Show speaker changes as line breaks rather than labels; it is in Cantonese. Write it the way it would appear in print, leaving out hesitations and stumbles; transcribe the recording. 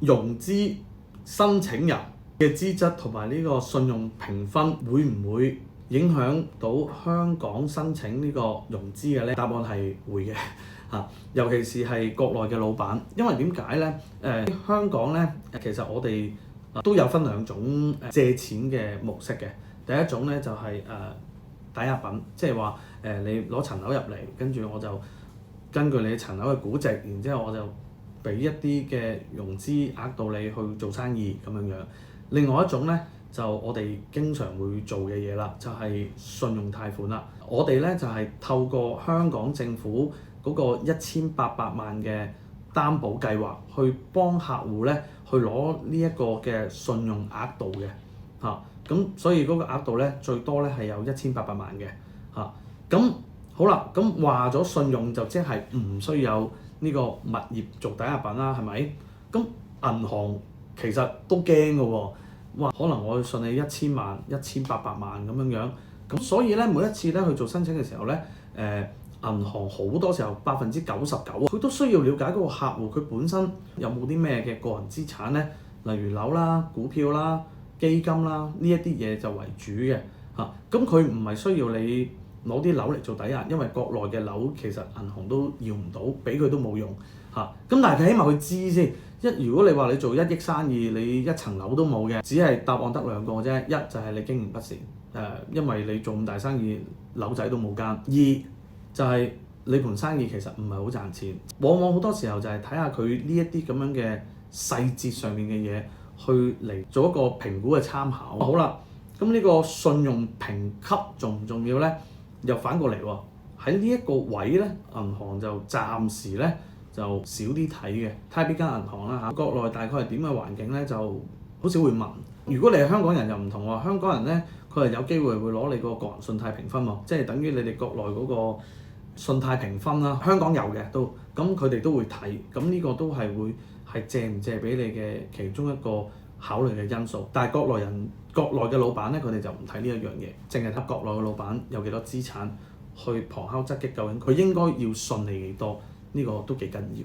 融資申請人嘅資質同埋呢個信用評分會唔會影響到香港申請呢個融資嘅呢？答案係會嘅嚇，尤其是係國內嘅老闆，因為點解呢？香港呢，其實我哋都有分兩種借錢嘅模式嘅。第一種呢，就係抵押品，即係話你攞層樓入嚟，跟住我就根據你層樓嘅估值，然之後我就俾一啲嘅融資額度你去做生意咁樣樣。另外一種咧就我哋經常會做嘅嘢啦，就係信用貸款啦。我哋咧就係透過香港政府嗰個1800萬嘅擔保計劃，去幫客戶咧去攞呢一個嘅信用額度嘅嚇。咁所以嗰個額度咧最多咧係有1800萬嘅嚇。咁好啦，咁話咗信用就即係唔需要有呢個物業做抵押品啦，係咪？咁銀行其實都驚嘅喎，哇！可能我信你1000萬、1800萬咁樣樣，咁所以咧每一次咧去做申請嘅時候咧，銀行好多時候99%佢都需要了解嗰個客戶佢本身有冇啲咩嘅個人資產咧，例如樓啦、股票啦、基金啦呢一啲嘢就為主嘅嚇。咁佢唔係需要你攞啲樓嚟做抵押，因為國內嘅樓其實銀行都要唔到，俾佢都冇用嚇。咁但係佢起碼佢知先。如果你話你做1億生意，你一層樓都冇嘅，只係答案得兩個啫。一就係你經營不善，因為你做咁大生意，樓仔都冇間。二就係你盤生意其實唔係好賺錢。往往好多時候就係睇下佢呢一啲咁樣嘅細節上面嘅嘢，去嚟做一個評估嘅參考。好啦，咁呢個信用評級重唔重要咧？又反過嚟喎，喺呢一個位咧，銀行就暫時咧就少啲睇嘅，睇下邊間銀行啦嚇。國內大概係點嘅環境咧，就好少會問。如果你係香港人又唔同喎，香港人咧佢係有機會會攞你個個人信貸評分喎，即係等於你哋國內嗰個信貸評分啦。香港有嘅都，咁佢哋都會睇，咁呢個都係會係借唔借俾你嘅其中一個考慮嘅因素。但係國內嘅老闆咧，佢哋就唔睇呢一樣嘢，淨係睇國內嘅老闆有幾多資產，去旁敲側擊究竟佢應該要信你幾多，呢個都幾緊要。